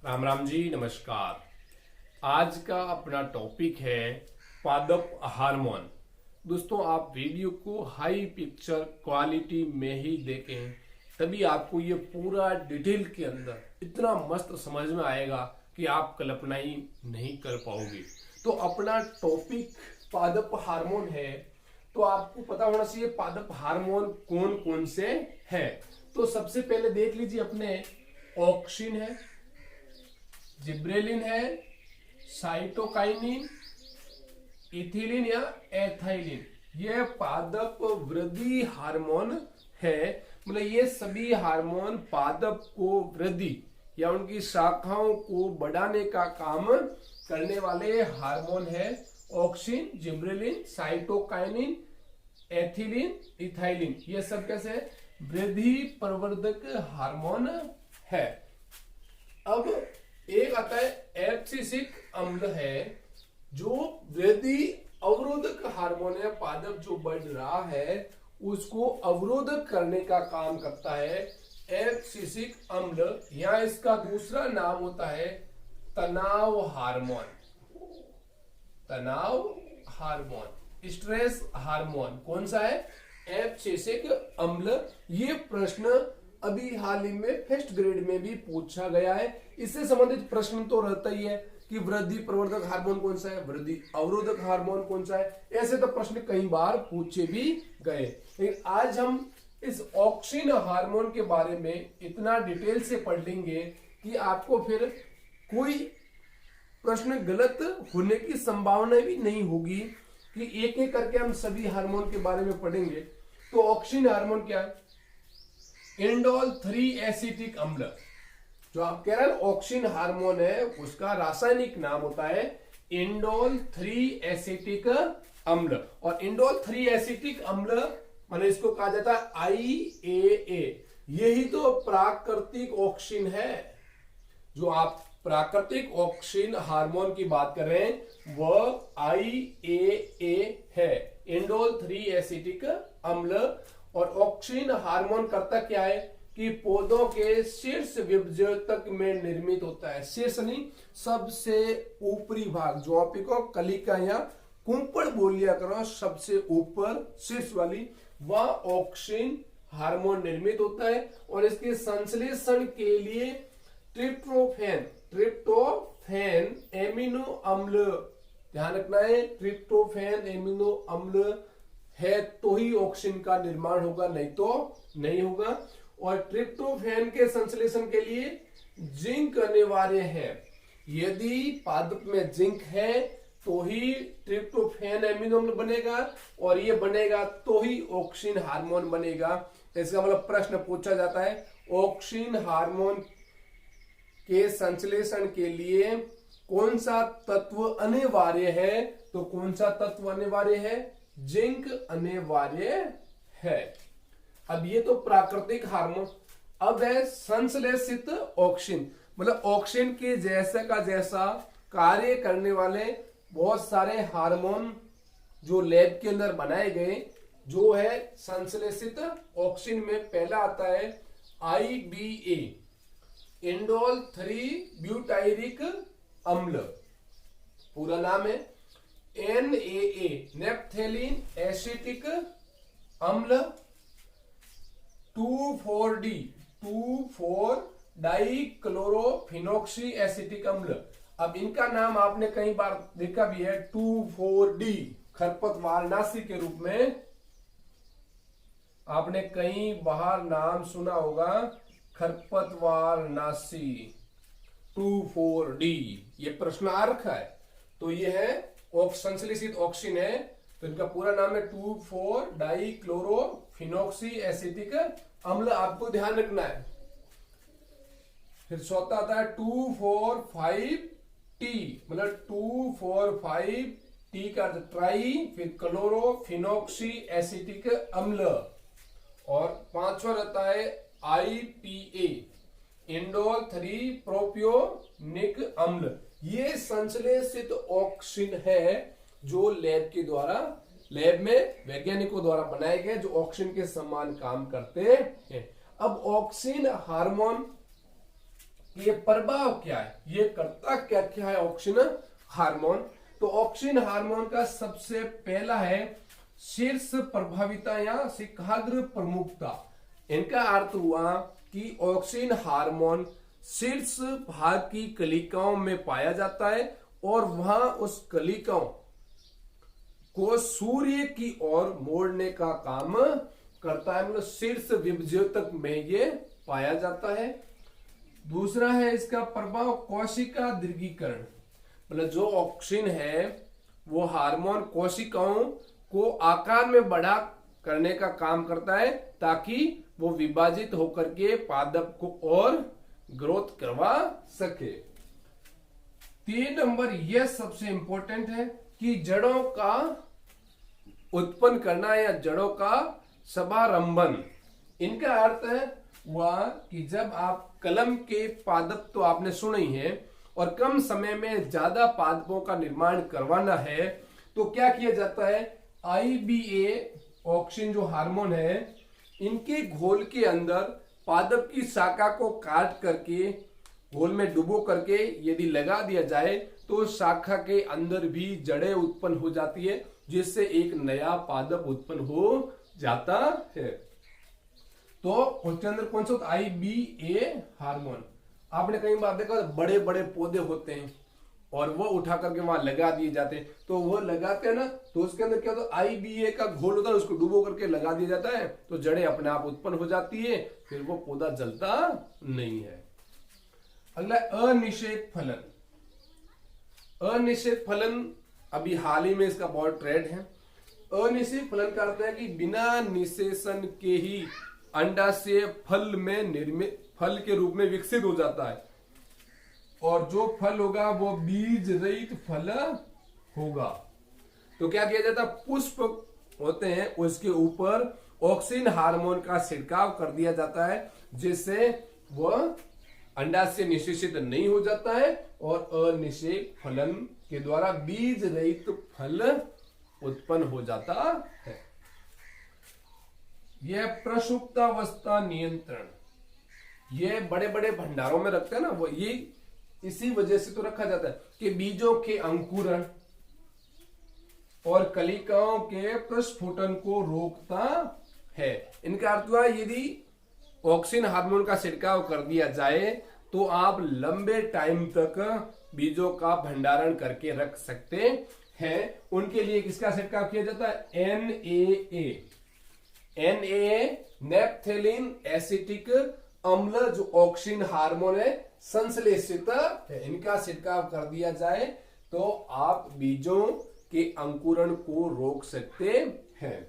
राम राम जी, नमस्कार। आज का अपना टॉपिक है पादप हार्मोन। दोस्तों, आप वीडियो को हाई पिक्चर क्वालिटी में ही देखें, तभी आपको ये पूरा डिटेल के अंदर इतना मस्त समझ में आएगा कि आप कल्पना ही नहीं कर पाओगे। तो अपना टॉपिक पादप हार्मोन है, तो आपको पता होना चाहिए पादप हार्मोन कौन कौन से हैं। तो सबसे पहले देख लीजिए, अपने ऑक्सिन है, जिब्रेलिन है, साइटोकाइनिन, इथिलीन या एथाइलिन, ये पादप वृद्धि हार्मोन है। मतलब ये सभी हार्मोन पादप को वृद्धि या उनकी शाखाओं को बढ़ाने का काम करने वाले हार्मोन है। Auxin, gibberellin, cytokinin, ethylene, ethylene, ये सब कैसे वृद्धि प्रवर्धक हार्मोन है। अब एक आता है एब्सिसिक अम्ल है, जो वृद्धि अवरोधक हार्मोन है। पादप जो बढ़ रहा है उसको अवरोधक करने का काम करता है एब्सिसिक अम्ल, या इसका दूसरा नाम होता है तनाव हार्मोन। तनाव हार्मोन, स्ट्रेस हार्मोन कौन सा है? एब्सिसिक अम्ल। ये प्रश्न अभी हाल ही में फर्स्ट ग्रेड में भी पूछा गया है। इससे संबंधित प्रश्न तो रहता ही है कि वृद्धि प्रवर्धक हार्मोन कौन सा है, वृद्धि अवरोधक हार्मोन कौन सा है। ऐसे तो प्रश्न कई बार पूछे भी गए, लेकिन आज हम इस ऑक्सिन हार्मोन के बारे में इतना डिटेल से पढ़ लेंगे कि आपको फिर कोई प्रश्न गलत होने की संभावना भी नहीं होगी, कि एक एक करके हम सभी हार्मोन के बारे में पढ़ेंगे। तो ऑक्सिन हार्मोन क्या है? इंडोल 3 एसिटिक अम्ल। जो आप कह रहे हैं ऑक्सिन हार्मोन है, उसका रासायनिक नाम होता है इंडोल 3 एसिटिक अम्ल। और इंडोल 3 एसिटिक अम्ल माने इसको कहा जाता है IAA। यही तो प्राकृतिक ऑक्सिन है। जो आप प्राकृतिक ऑक्सिन हार्मोन की बात कर रहे हैं वह IAA है, इंडोल 3 एसिटिक अम्ल। और ऑक्सिन हार्मोन करता क्या है कि पौधों के शीर्ष विभजक में निर्मित होता है। शीर्ष नहीं, सबसे ऊपरी भाग, जो आप को कलिका या कुंपड़ बोल लिया करो, सबसे ऊपर शीर्ष वाली, वह ऑक्सिन हार्मोन निर्मित होता है। और इसके संश्लेषण के लिए ट्रिप्टोफैन एमिनो अम्ल, ध्यान रखना है, ट्रिप्टोफैन एमिनो अम्ल है तो ही ऑक्सिन का निर्माण होगा, नहीं तो नहीं होगा। और ट्रिप्टोफैन के संश्लेषण के लिए जिंक अनिवार्य है। यदि पादप में जिंक है तो ही ट्रिप्टोफैन एमिनो अम्ल बनेगा, और ये बनेगा तो ही ऑक्सिन हार्मोन बनेगा। इसका मतलब प्रश्न पूछा जाता है ऑक्सिन हार्मोन के संश्लेषण के लिए कौन सा तत्व अनिवार्य है? तो कौन सा तत्व अनिवार्य है? जिंक अनिवार्य है। अब ये तो प्राकृतिक हार्मोन। अब है संश्लेषित ऑक्सिन, मतलब ऑक्सिन के जैसा का जैसा कार्य करने वाले बहुत सारे हार्मोन जो लैब के अंदर बनाए गए, जो है संश्लेषित ऑक्सिन में पहला आता है IBA, इंडोल 3 ब्यूटायरिक अम्ल। पूरा नाम है NAA, नेप्थेलिन एसिटिक अम्ल। 2,4-D, 2,4-डाइक्लोरोफिनॉक्सी एसिटिक अम्ल। अब इनका नाम आपने कई बार देखा भी है, 2,4-D, खरपतवारनाशी के रूप में आपने कई बार नाम सुना होगा, खरपतवारनाशी 2,4-D। ये प्रश्न आ रखा है। तो ये है संश्लेषित ऑक्सिन है, तो इनका पूरा नाम है 2,4-डाइक्लोरोफिनॉक्सी एसिटिक अम्ल, आपको ध्यान रखना है। फिर चौथा आता है 2,4,5-T, मतलब 2,4,5-T का ट्राई, फिर क्लोरोफिनॉक्सी एसिटिक अम्ल। और पांचवा रहता है IPA, इंडोल 3 प्रोपियोनिक अम्ल। ये संश्लेषित ऑक्सिन है जो लैब में वैज्ञानिकों द्वारा बनाए गए, जो ऑक्सिन के समान काम करते हैं। अब ऑक्सिन हार्मोन कि ये प्रभाव क्या है, ये करता क्या क्या है ऑक्सिन हार्मोन। तो ऑक्सिन हार्मोन का सबसे पहला है शीर्ष प्रभाविता या शिखाग्र प्रमुखता। इनका अर्थ हुआ कि ऑक्सिन हार्मोन शीर्ष भाग की कलिकाओं में पाया जाता है और वहां उस कलिकाओं को सूर्य की ओर मोड़ने का काम करता है, मतलब शीर्ष विभज्योतक में ये पाया जाता है। दूसरा है इसका प्रभाव कोशिका दीर्घीकरण, मतलब जो ऑक्सिन है वो हार्मोन कोशिकाओं को आकार में बड़ा करने का काम करता है ताकि वो विभाजित होकर के पादप को और ग्रोथ करवा सके। 3 नंबर यह सबसे इंपॉर्टेंट है कि जड़ों का उत्पन्न करना या जड़ों का समारंभन। इनका अर्थ है हुआ कि जब आप कलम के पादप तो आपने सुने ही है और कम समय में ज्यादा पादपों का निर्माण करवाना है तो क्या किया जाता है, IBA ऑक्सिन जो हार्मोन है इनके घोल के अंदर पादप की शाखा को काट करके घोल में डुबो करके यदि लगा दिया जाए तो शाखा के अंदर भी जड़ें उत्पन्न हो जाती है जिससे एक नया पादप उत्पन्न हो जाता है। तो उसके अंदर कौन सा होता है, IBA हार्मोन। आपने कई बार देखा बड़े बड़े पौधे होते हैं और वो उठा करके वहां लगा दिए जाते हैं, तो वो लगाते हैं ना तो उसके अंदर क्या होता है, IBA का घोल होता है, उसको डुबो करके लगा दिया जाता है तो जड़ें अपने आप उत्पन्न हो जाती है, फिर वो पौधा जलता नहीं है। अगला अनिषेक फलन। अनिषेक फलन अभी हाल ही में इसका बहुत ट्रेंड है। अनिषेक फलन का अर्थ है कि बिना निषेचन के ही अंडाशय फल में निर्मित फल के रूप में विकसित हो जाता है और जो फल होगा वो बीज रहित फल होगा। तो क्या किया जाता है, पुष्प होते हैं उसके ऊपर ऑक्सिन हार्मोन का छिड़काव कर दिया जाता है जिससे वह अंडाशय निषेचित नहीं हो जाता है और अनिषेक फलन के द्वारा बीज रहित फल उत्पन्न हो जाता है। यह प्रसुप्तावस्था नियंत्रण, ये बड़े बड़े भंडारों में रखते हैं ना, वो ये इसी वजह से तो रखा जाता है कि बीजों के अंकुरण और कलिकाओं के प्रस्फुटन को रोकता है। इनका अर्थ हुआ यदि ऑक्सिन हार्मोन का छिड़काव कर दिया जाए तो आप लंबे टाइम तक बीजों का भंडारण करके रख सकते हैं। उनके लिए किसका छिड़काव किया जाता है, NAA नेप्थेलिन एसिटिक अम्ल जो ऑक्सिन हार्मोन है संश्लेषित है, इनका छिड़काव कर दिया जाए तो आप बीजों के अंकुरण को रोक सकते हैं।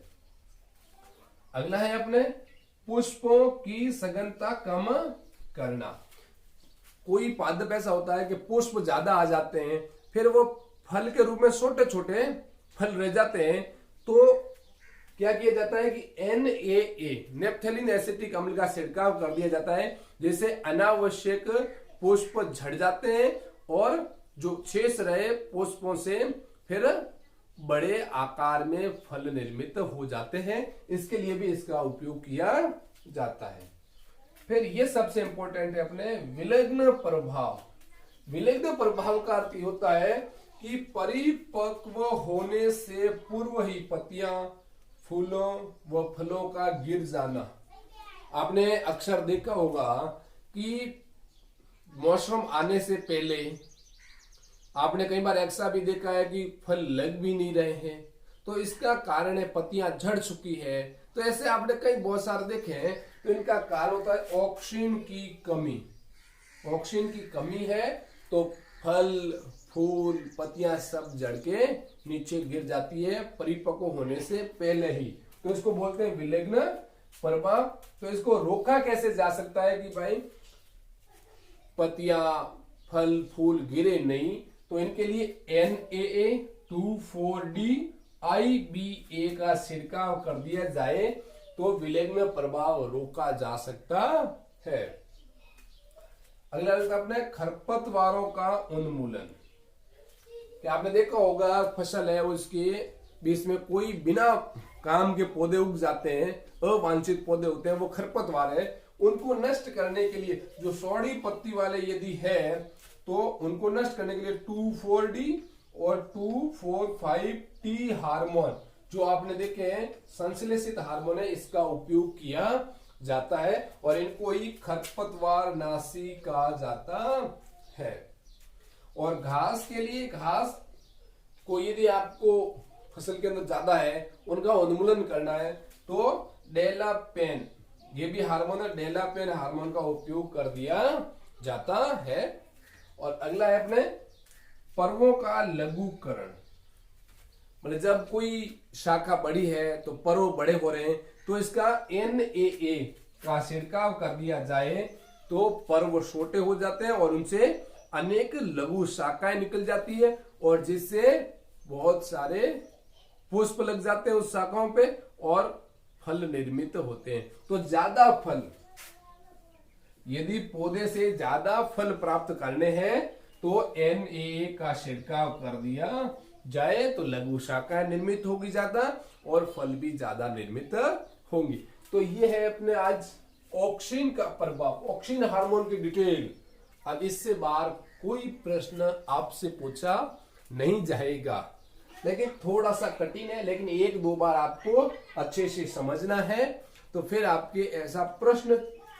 अगला है अपने पुष्पों की सघनता कम करना। कोई पादप ऐसा होता है कि पुष्प ज्यादा आ जाते हैं फिर वो फल के रूप में छोटे छोटे फल रह जाते हैं, तो क्या किया जाता है कि NAA नेप्थेलिन एसिटिक अम्ल का छिड़काव कर दिया जाता है जिससे अनावश्यक पुष्प झड़ जाते हैं और जो शेष रहे पुष्पों से फिर बड़े आकार में फल निर्मित हो जाते हैं। इसके लिए भी इसका उपयोग किया जाता है। फिर ये सबसे इंपॉर्टेंट है अपने विलग्न प्रभाव। विलग्न प्रभाव का अर्थ होता है कि परिपक्व होने से पूर्व ही पत्तियां, फूलों व फलों का गिर जाना। आपने अक्सर देखा होगा कि मौसम आने से पहले आपने कई बार ऐसा भी देखा है कि फल लग भी नहीं रहे हैं, तो इसका कारण है पत्तियां झड़ चुकी है। तो ऐसे आपने कई बहुत सारे देखे हैं, तो इनका कारण होता है ऑक्सीजन की कमी। ऑक्सीजन की कमी है तो फल, फूल, पत्तियां सब जड़ के नीचे गिर जाती है परिपक्व होने से पहले ही, तो इसको बोलते हैं विलग्न प्रभाव। तो इसको रोका कैसे जा सकता है कि भाई पत्तियां, फल, फूल गिरे नहीं, तो इनके लिए NAA2,4-D IBA का छिड़काव कर दिया जाए तो विलग्न प्रभाव रोका जा सकता है। अगला अपने खरपतवारों का उन्मूलन। क्या आपने देखा होगा फसल है उसके बीच में कोई बिना काम के पौधे उग जाते हैं, अवांछित पौधे होते हैं, वो खरपतवार है, उनको नष्ट करने के लिए जो सौड़ी पत्ती वाले यदि है तो उनको नष्ट करने के लिए 2,4-D और 2,4,5-T हार्मोन जो आपने देखे हैं संश्लेषित हार्मोन है, इसका उपयोग किया जाता है और इनको ही खरपतवार नाशी कहा जाता है। और घास के लिए, घास को यदि आपको फसल के अंदर ज्यादा है उनका उन्मूलन करना है तो डेलापेन, ये भी हार्मोन है, डेलापेन हार्मोन का उपयोग कर दिया जाता है। और अगला है अपने पर्वों का लघुकरण, मतलब जब कोई शाखा बड़ी है तो पर्व बड़े हो रहे हैं तो इसका NAA का छिड़काव कर दिया जाए तो पर्व छोटे हो जाते हैं और उनसे अनेक लघु शाखाएं निकल जाती है और जिससे बहुत सारे पुष्प लग जाते हैं उस शाखाओं पे और फल निर्मित होते हैं। तो ज्यादा फल, यदि पौधे से ज्यादा फल प्राप्त करने हैं तो NAA का छिड़काव कर दिया जाए तो लघु शाखाएं निर्मित होगी ज्यादा और फल भी ज्यादा निर्मित होंगी। तो ये है अपने आज ऑक्सिन का प्रभाव, ऑक्सिन हार्मोन की डिटेल। अब इससे बाहर कोई प्रश्न आपसे पूछा नहीं जाएगा, लेकिन थोड़ा सा कठिन है, लेकिन 1-2 बार आपको अच्छे से समझना है तो फिर आपके ऐसा प्रश्न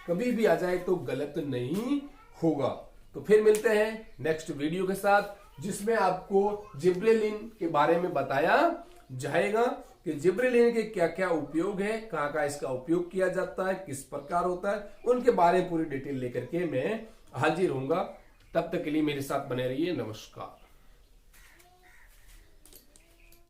कभी भी आ जाए तो गलत नहीं होगा। तो फिर मिलते हैं नेक्स्ट वीडियो के साथ जिसमें आपको जिब्रेलिन के बारे में बताया जाएगा कि जिब्रेलिन के क्या क्या उपयोग है, कहाँ कहाँ इसका उपयोग किया जाता है, किस प्रकार होता है, उनके बारे में पूरी डिटेल लेकर के मैं हाजिर होऊंगा। तब तक के लिए मेरे साथ बने रहिए। नमस्कार।